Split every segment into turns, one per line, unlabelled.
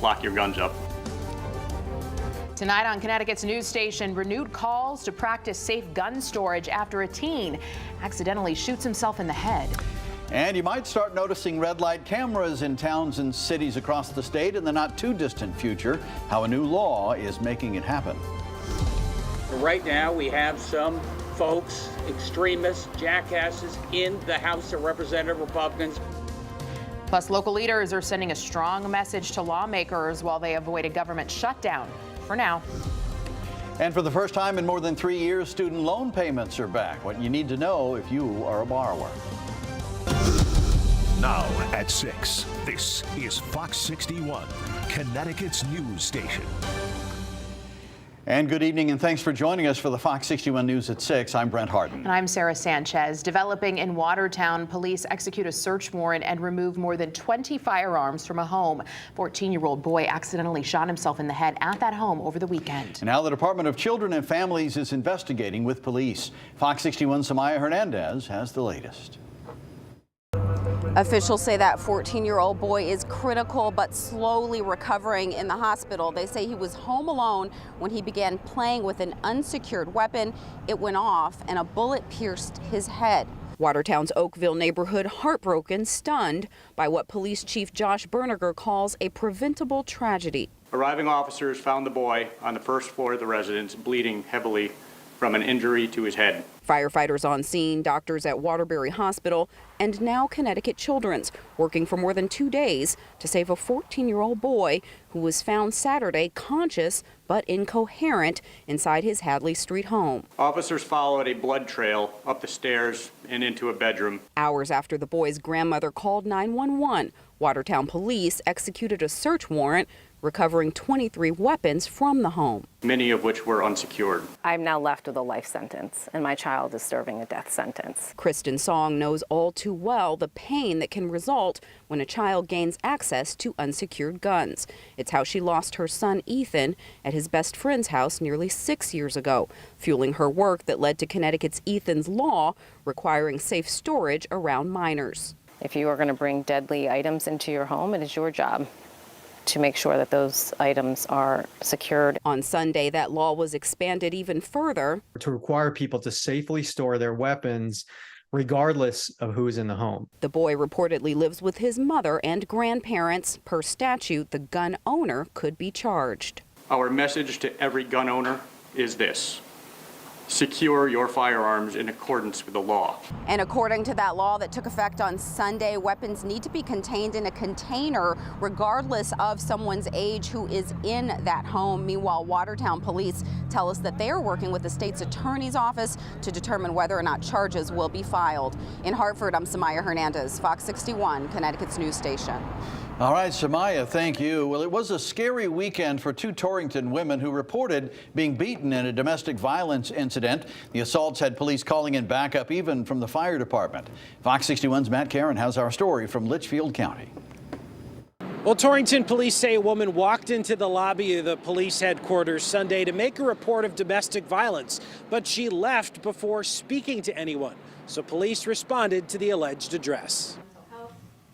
lock your guns up.
Tonight on Connecticut's news station, renewed calls to practice safe gun storage after a teen accidentally shoots himself in the head.
And you might start noticing red light cameras in towns and cities across the state in the not too distant future. How a new law is making it happen.
Right now we have some folks, extremists, jackasses in the House of Representative Republicans.
Plus, local leaders are sending a strong message to lawmakers while they avoid a government shutdown for now.
And for the first time in more than 3 years, student loan payments are back. What you need to know if you are a borrower.
Now at 6, this is Fox 61, Connecticut's news station.
And good evening, and thanks for joining us for the Fox 61 News at 6. I'm Brent Harden.
And I'm Sarah Sanchez. Developing in Watertown, police execute a search warrant and remove more than 20 firearms from a home. 14-year-old boy accidentally shot himself in the head at that home over the weekend.
And now the Department of Children and Families is investigating with police. Fox 61's Samaya Hernandez has the latest.
Officials say that 14-year-old boy is critical but slowly recovering in the hospital. They say he was home alone when he began playing with an unsecured weapon. It went off and a bullet pierced his head. Watertown's Oakville neighborhood heartbroken, stunned by what Police Chief Josh Berniger calls a preventable tragedy.
Arriving officers found the boy on the first floor of the residence bleeding heavily from an injury to his head.
Firefighters on scene, doctors at Waterbury Hospital, and now Connecticut Children's, working for more than 2 days to save a 14-year-old boy who was found Saturday conscious but incoherent inside his Hadley Street home.
Officers followed a blood trail up the stairs and into a bedroom.
Hours after the boy's grandmother called 911, Watertown police executed a search warrant recovering 23 weapons from the home,
Many of which were unsecured.
I'm now left with a life sentence, and my child is serving a death sentence.
Kristen Song knows all too well the pain that can result when a child gains access to unsecured guns. It's how she lost her son Ethan at his best friend's house nearly 6 years ago, fueling her work that led to Connecticut's Ethan's Law requiring safe storage around minors.
If you are going to bring deadly items into your home, it is your job to make sure that those items are secured.
On Sunday, that law was expanded even further
to require people to safely store their weapons regardless of who is in the home.
The boy reportedly lives with his mother and grandparents. Per statute, the gun owner could be charged.
Our message to every gun owner is this: secure your firearms in accordance with the law.
And according to that law that took effect on Sunday, weapons need to be contained in a container regardless of someone's age who is in that home. Meanwhile, Watertown police tell us that they are working with the state's attorney's office to determine whether or not charges will be filed. In Hartford, I'm Samaya Hernandez, Fox 61, Connecticut's news station.
All right, Samaya, thank you. Well, it was a scary weekend for two Torrington women who reported being beaten in a domestic violence incident. The assaults had police calling in backup even from the fire department. Fox 61's Matt Karen has our story from Litchfield County.
Well, Torrington police say a woman walked into the lobby of the police headquarters Sunday to make a report of domestic violence, but she left before speaking to anyone. So police responded to the alleged address.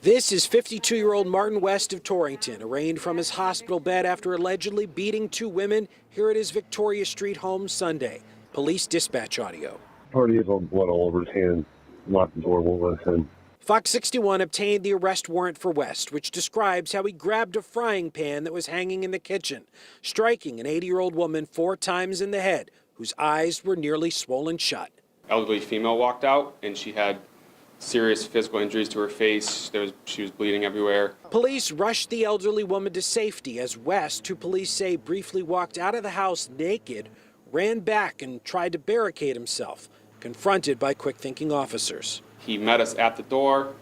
This is 52-year-old Martin West of Torrington, arraigned from his hospital bed after allegedly beating two women here at his Victoria Street home Sunday. Police dispatch audio.
Already has blood all over his hands. Locked the door, won't listen.
Fox 61 obtained the arrest warrant for West, which describes how he grabbed a frying pan that was hanging in the kitchen, striking an 80-year-old woman 4 times in the head, whose eyes were nearly swollen shut.
Elderly female walked out, and she had serious physical injuries to her face. She was bleeding everywhere.
Police rushed the elderly woman to safety as West, who police say briefly walked out of the house naked, ran back and tried to barricade himself, confronted by quick-thinking officers.
He met us at the door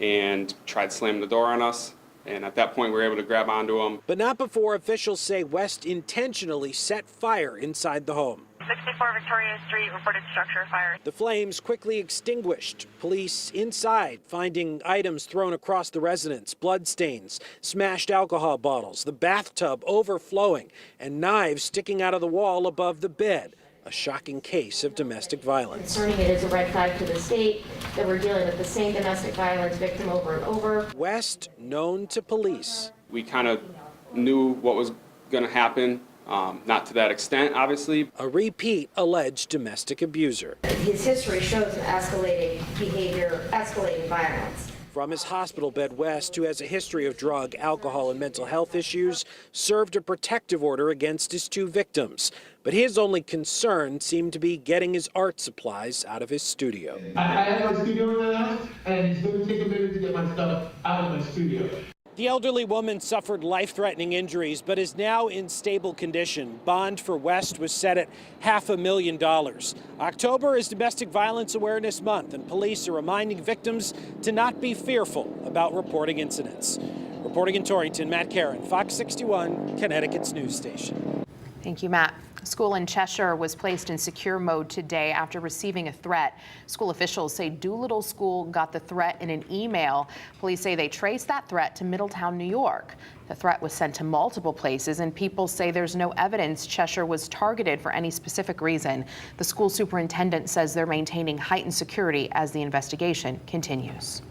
and tried slamming the door on us, and at that point we were able to grab onto him.
But not before officials say West intentionally set fire inside the home.
64 Victoria Street reported structure fire.
The flames quickly extinguished. Police inside finding items thrown across the residence, bloodstains, smashed alcohol bottles, the bathtub overflowing, and knives sticking out of the wall above the bed. A shocking case of domestic violence.
Concerning it is a red flag to the state that we're dealing with the same domestic violence victim over and over.
West known to police.
We kind of knew what was going to happen. Not to that extent, obviously.
A repeat alleged domestic abuser.
His history shows an escalating behavior, escalating violence.
From his hospital bed, West, who has a history of drug, alcohol, and mental health issues, served a protective order against his 2 victims. But his only concern seemed to be getting his art supplies out of his studio.
I have my studio in the house, and it's going to take a minute to get my stuff out of my studio.
The elderly woman suffered life-threatening injuries, but is now in stable condition. Bond for West was set at $500,000. October is Domestic Violence Awareness Month, and police are reminding victims to not be fearful about reporting incidents. Reporting in Torrington, Matt Caron, Fox 61, Connecticut's news station.
Thank you, Matt. A school in Cheshire was placed in secure mode today after receiving a threat. School officials say Doolittle School got the threat in an email. Police say they traced that threat to Middletown, New York. The threat was sent to multiple places, and people say there's no evidence Cheshire was targeted for any specific reason. The school superintendent says they're maintaining heightened security as the investigation continues.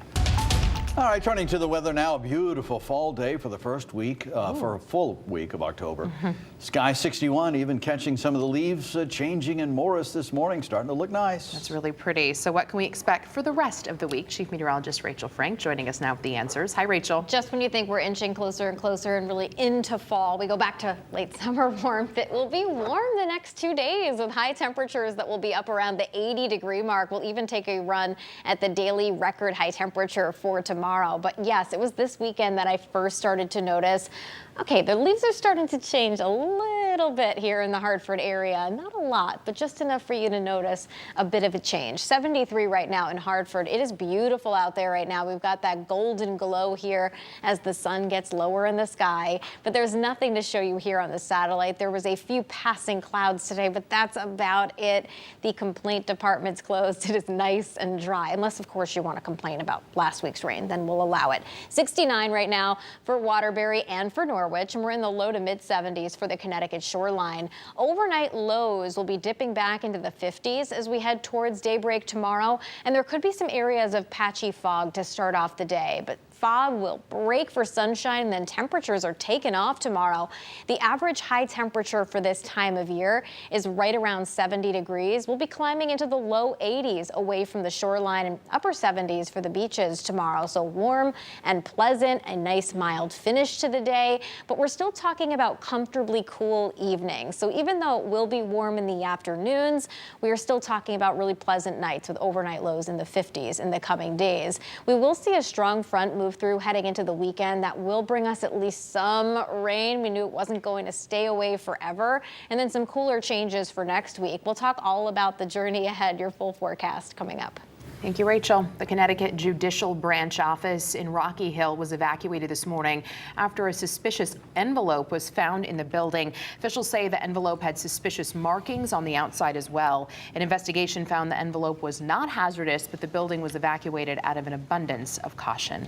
All right, turning to the weather now. A beautiful fall day for the first week, for a full week of October. Sky 61, even catching some of the leaves changing in Morris this morning, starting to look nice.
That's really pretty. So what can we expect for the rest of the week? Chief Meteorologist Rachel Frank joining us now with the answers. Hi, Rachel.
Just when you think we're inching closer and closer and really into fall, we go back to late summer warmth. It will be warm the next 2 days with high temperatures that will be up around the 80-degree mark. We'll even take a run at the daily record high temperature for tomorrow. But yes, it was this weekend that I first started to notice, okay, the leaves are starting to change a little bit here in the Hartford area. Not a lot, but just enough for you to notice a bit of a change. 73 right now in Hartford. It is beautiful out there right now. We've got that golden glow here as the sun gets lower in the sky, but there's nothing to show you here on the satellite. There was a few passing clouds today, but that's about it. The complaint department's closed. It is nice and dry, unless of course you want to complain about last week's rain, then we'll allow it. 69 right now for Waterbury and for Norwich, and we're in the low to mid 70s for the Connecticut shoreline. Overnight lows will be dipping back into the 50s as we head towards daybreak tomorrow, and there could be some areas of patchy fog to start off the day, but fog will break for sunshine, and then temperatures are taken off tomorrow. The average high temperature for this time of year is right around 70 degrees. We'll be climbing into the low 80s away from the shoreline and upper 70s for the beaches tomorrow. So warm and pleasant, a nice mild finish to the day, but we're still talking about comfortably cool evenings. So even though it will be warm in the afternoons, we are still talking about really pleasant nights with overnight lows in the 50s in the coming days. We will see a strong front move through heading into the weekend that will bring us at least some rain. We knew it wasn't going to stay away forever, and then some cooler changes for next week. We'll talk all about the journey ahead, your full forecast coming up.
Thank you, Rachel. The Connecticut Judicial Branch office in Rocky Hill was evacuated this morning after a suspicious envelope was found in the building. Officials say the envelope had suspicious markings on the outside as well. An investigation found the envelope was not hazardous, but the building was evacuated out of an abundance of caution.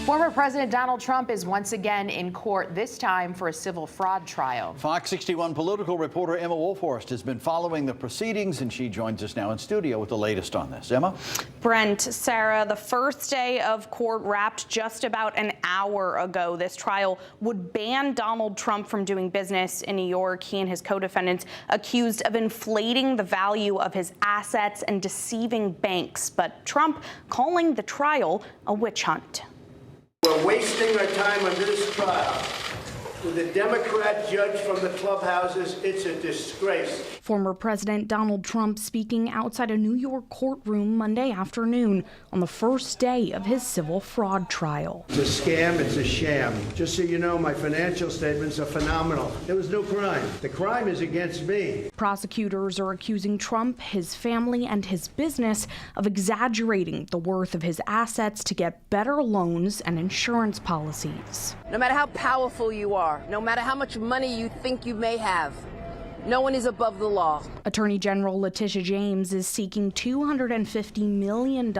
Former President Donald Trump is once again in court, this time for a civil fraud trial.
Fox 61 political reporter Emma Wolfhorst has been following the proceedings, and she joins us now in studio with the latest on this. Emma?
Brent, Sarah, the first day of court wrapped just about an hour ago. This trial would ban Donald Trump from doing business in New York. He and his co-defendants accused of inflating the value of his assets and deceiving banks, but Trump calling the trial a witch hunt.
We're wasting our time on this trial with a Democrat judge from the clubhouses. It's a disgrace.
Former President Donald Trump speaking outside a New York courtroom Monday afternoon on the first day of his civil fraud trial.
It's a scam. It's a sham. Just so you know, my financial statements are phenomenal. There was no crime. The crime is against me.
Prosecutors are accusing Trump, his family, and his business of exaggerating the worth of his assets to get better loans and insurance policies.
No matter how powerful you are, no matter how much money you think you may have, no one is above the law.
Attorney General Letitia James is seeking $250 million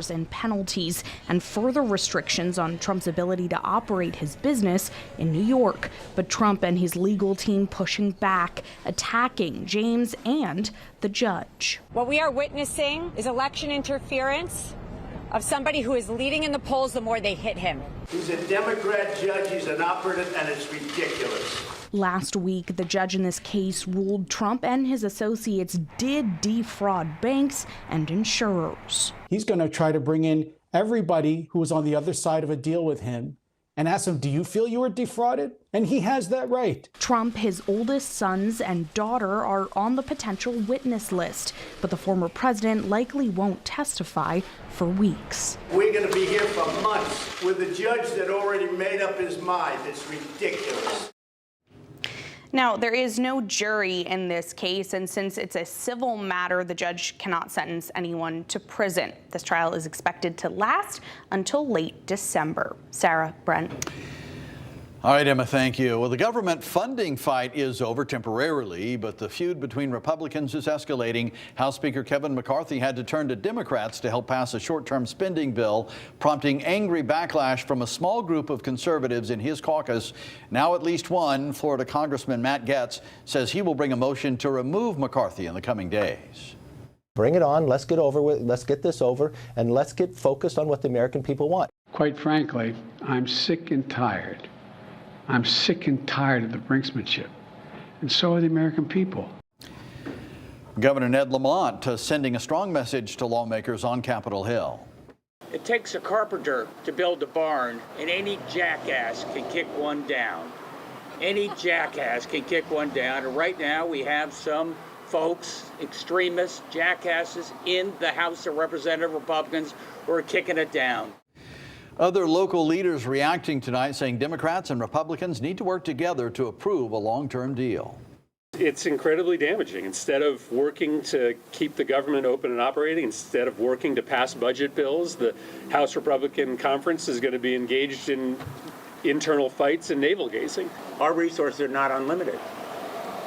in penalties and further restrictions on Trump's ability to operate his business in New York. But Trump and his legal team pushing back, attacking James and the judge.
What we are witnessing is election interference of somebody who is leading in the polls, the more they hit him.
He's a Democrat judge, he's an operative, and it's ridiculous.
Last week, the judge in this case ruled Trump and his associates did defraud banks and insurers.
He's going to try to bring in everybody who was on the other side of a deal with him and ask them, do you feel you were defrauded? And he has that right.
Trump, his oldest sons and daughter are on the potential witness list, but the former president likely won't testify for weeks.
We're going to be here for months with a judge that already made up his mind. It's ridiculous.
Now, there is no jury in this case, and since it's a civil matter, the judge cannot sentence anyone to prison. This trial is expected to last until late December. Sarah, Brent.
All right, Emma, thank you. Well, the government funding fight is over temporarily, but the feud between Republicans is escalating. House Speaker Kevin McCarthy had to turn to Democrats to help pass a short-term spending bill, prompting angry backlash from a small group of conservatives in his caucus. Now at least one, Florida Congressman Matt Gaetz, says he will bring a motion to remove McCarthy in the coming days.
Bring it on. Let's get over with. Let's get this over, and let's get focused on what the American people want.
Quite frankly, I'm sick and tired. I'm sick and tired of the brinksmanship, and so are the American people.
Governor Ned Lamont sending a strong message to lawmakers on Capitol Hill.
It takes a carpenter to build a barn, and any jackass can kick one down. Any jackass can kick one down, and right now we have some folks, extremists, jackasses in the House of Representatives, Republicans, who are kicking it down.
Other local leaders reacting tonight, saying Democrats and Republicans need to work together to approve a long-term deal.
It's incredibly damaging. Instead of working to keep the government open and operating, instead of working to pass budget bills, the House Republican Conference is going to be engaged in internal fights and navel-gazing.
Our resources are not unlimited,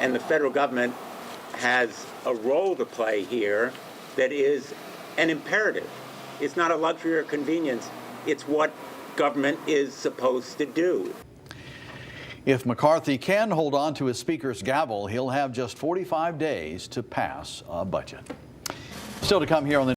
and the federal government has a role to play here that is an imperative. It's not a luxury or convenience. It's what government is supposed to do.
If McCarthy can hold on to his speaker's gavel, he'll have just 45 days to pass a budget. Still to come here on the